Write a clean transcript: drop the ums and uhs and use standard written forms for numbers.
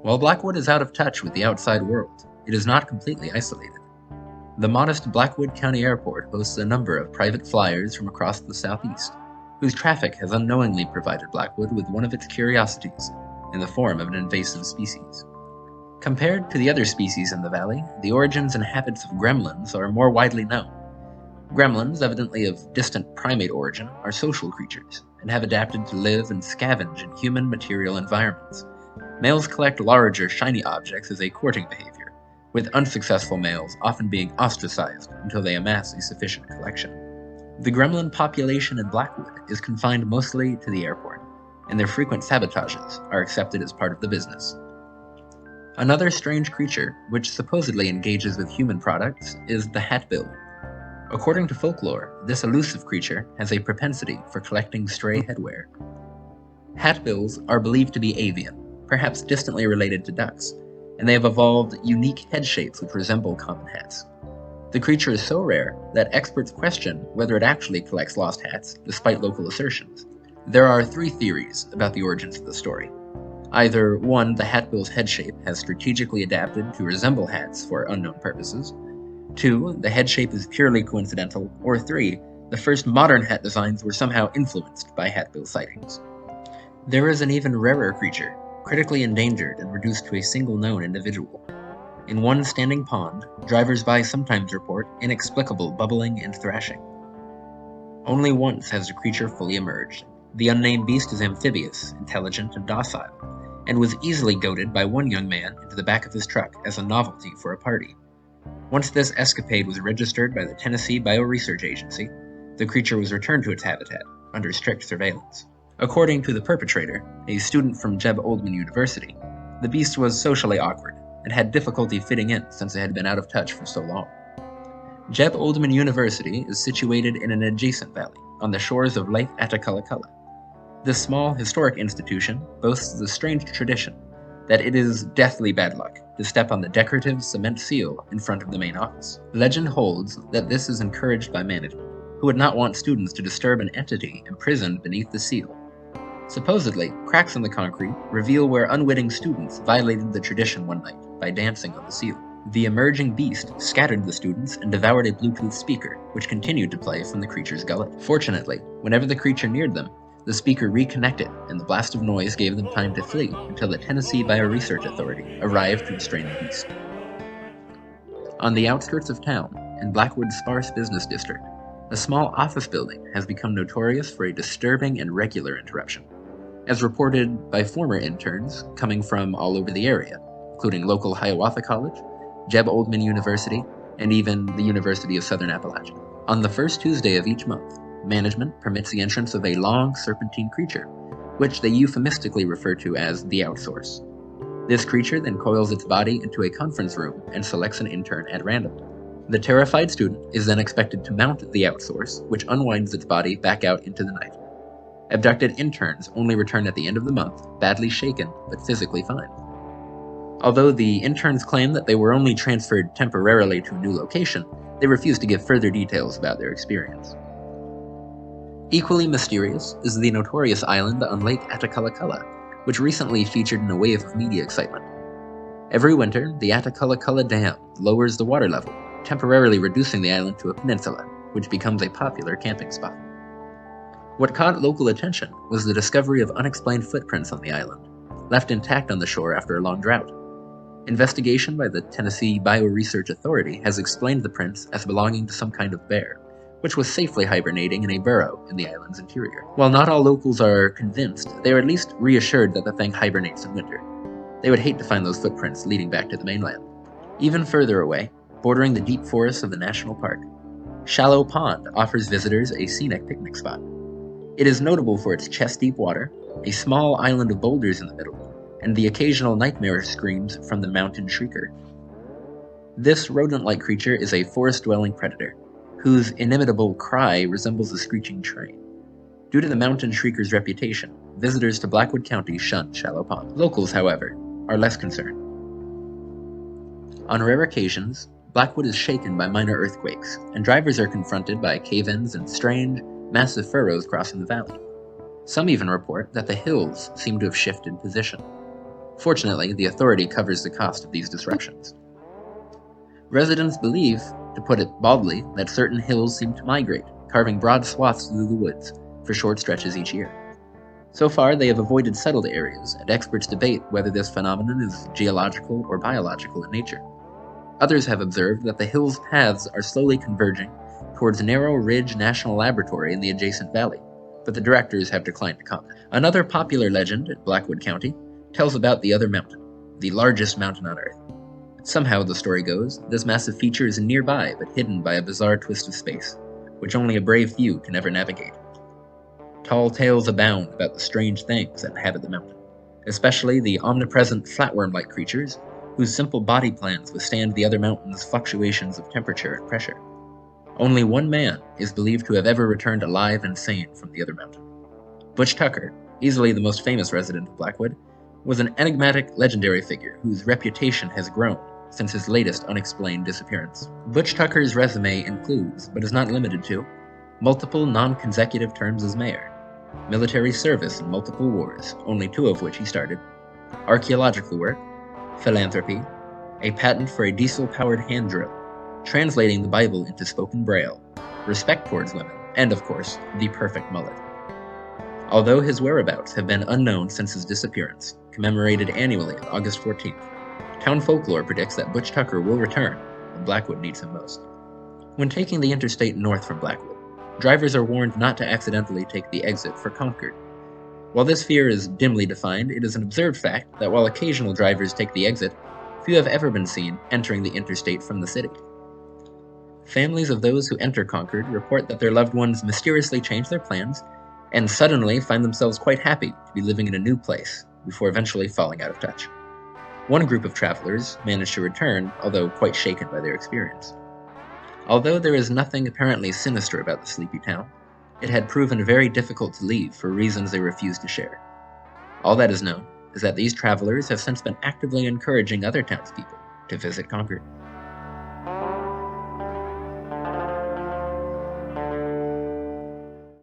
While Blackwood is out of touch with the outside world, it is not completely isolated. The modest Blackwood County Airport hosts a number of private flyers from across the southeast, whose traffic has unknowingly provided Blackwood with one of its curiosities, in the form of an invasive species. Compared to the other species in the valley, the origins and habits of gremlins are more widely known. Gremlins, evidently of distant primate origin, are social creatures, and have adapted to live and scavenge in human material environments. Males collect large or shiny objects as a courting behavior, with unsuccessful males often being ostracized until they amass a sufficient collection. The gremlin population in Blackwood is confined mostly to the airport, and their frequent sabotages are accepted as part of the business. Another strange creature, which supposedly engages with human products, is the hatbill. According to folklore, this elusive creature has a propensity for collecting stray headwear. Hatbills are believed to be avian, perhaps distantly related to ducks, and they have evolved unique head shapes which resemble common hats. The creature is so rare that experts question whether it actually collects lost hats, despite local assertions. There are three theories about the origins of the story. Either 1. The hatbill's head shape has strategically adapted to resemble hats for unknown purposes, 2. The head shape is purely coincidental, or 3. The first modern hat designs were somehow influenced by hatbill sightings. There is an even rarer creature, critically endangered and reduced to a single known individual. In one standing pond, drivers-by sometimes report inexplicable bubbling and thrashing. Only once has the creature fully emerged. The unnamed beast is amphibious, intelligent, and docile, and was easily goaded by one young man into the back of his truck as a novelty for a party. Once this escapade was registered by the Tennessee Bioresearch Agency, the creature was returned to its habitat under strict surveillance. According to the perpetrator, a student from Jeb Oldman University, the beast was socially awkward and had difficulty fitting in since it had been out of touch for so long. Jeb Oldman University is situated in an adjacent valley on the shores of Lake Atacalaculla. This small historic institution boasts the strange tradition that it is deathly bad luck to step on the decorative cement seal in front of the main office. Legend holds that this is encouraged by management, who would not want students to disturb an entity imprisoned beneath the seal. Supposedly, cracks in the concrete reveal where unwitting students violated the tradition one night by dancing on the seal. The emerging beast scattered the students and devoured a Bluetooth speaker, which continued to play from the creature's gullet. Fortunately, whenever the creature neared them, the speaker reconnected, and the blast of noise gave them time to flee until the Tennessee Bioresearch Authority arrived to restrain the beast. On the outskirts of town, in Blackwood's sparse business district, a small office building has become notorious for a disturbing and regular interruption, as reported by former interns coming from all over the area, including local Hiawatha College, Jeb Oldman University, and even the University of Southern Appalachia. On the first Tuesday of each month, management permits the entrance of a long serpentine creature, which they euphemistically refer to as the outsource. This creature then coils its body into a conference room and selects an intern at random. The terrified student is then expected to mount the outsource, which unwinds its body back out into the night. Abducted interns only return at the end of the month, badly shaken but physically fine. Although the interns claim that they were only transferred temporarily to a new location, they refuse to give further details about their experience. Equally mysterious is the notorious island on Lake Atacalaculla, which recently featured in a wave of media excitement. Every winter, the Atacalaculla Dam lowers the water level, temporarily reducing the island to a peninsula, which becomes a popular camping spot. What caught local attention was the discovery of unexplained footprints on the island, left intact on the shore after a long drought. Investigation by the Tennessee Bioresearch Authority has explained the prints as belonging to some kind of bear, which was safely hibernating in a burrow in the island's interior. While not all locals are convinced, they are at least reassured that the thing hibernates in winter. They would hate to find those footprints leading back to the mainland. Even further away, bordering the deep forests of the national park, Shallow Pond offers visitors a scenic picnic spot. It is notable for its chest-deep water, a small island of boulders in the middle, and the occasional nightmare screams from the mountain shrieker. This rodent-like creature is a forest-dwelling predator, whose inimitable cry resembles a screeching train. Due to the mountain shrieker's reputation, visitors to Blackwood County shun Shallow Pond. Locals, however, are less concerned. On rare occasions, Blackwood is shaken by minor earthquakes, and drivers are confronted by cave-ins and strange, massive furrows crossing the valley. Some even report that the hills seem to have shifted position. Fortunately, the authority covers the cost of these disruptions. Residents believe, to put it baldly, that certain hills seem to migrate, carving broad swaths through the woods for short stretches each year. So far, they have avoided settled areas, and experts debate whether this phenomenon is geological or biological in nature. Others have observed that the hill's paths are slowly converging towards Narrow Ridge National Laboratory in the adjacent valley, but the directors have declined to comment. Another popular legend in Blackwood County tells about the other mountain, the largest mountain on Earth. Somehow, the story goes, this massive feature is nearby but hidden by a bizarre twist of space, which only a brave few can ever navigate. Tall tales abound about the strange things that inhabit the mountain, especially the omnipresent flatworm-like creatures whose simple body plans withstand the other mountain's fluctuations of temperature and pressure. Only one man is believed to have ever returned alive and sane from the other mountain. Butch Tucker, easily the most famous resident of Blackwood, was an enigmatic, legendary figure whose reputation has grown since his latest unexplained disappearance. Butch Tucker's resume includes, but is not limited to, multiple non-consecutive terms as mayor, military service in multiple wars, only 2 of which he started, archaeological work, philanthropy, a patent for a diesel-powered hand drill, translating the Bible into spoken Braille, respect towards women, and of course, the perfect mullet. Although his whereabouts have been unknown since his disappearance, commemorated annually on August 14th, town folklore predicts that Butch Tucker will return when Blackwood needs him most. When taking the interstate north from Blackwood, drivers are warned not to accidentally take the exit for Concord. While this fear is dimly defined, it is an observed fact that while occasional drivers take the exit, few have ever been seen entering the interstate from the city. Families of those who enter Concord report that their loved ones mysteriously change their plans and suddenly find themselves quite happy to be living in a new place before eventually falling out of touch. One group of travelers managed to return, although quite shaken by their experience. Although there is nothing apparently sinister about the sleepy town, it had proven very difficult to leave for reasons they refused to share. All that is known is that these travelers have since been actively encouraging other townspeople to visit Concord.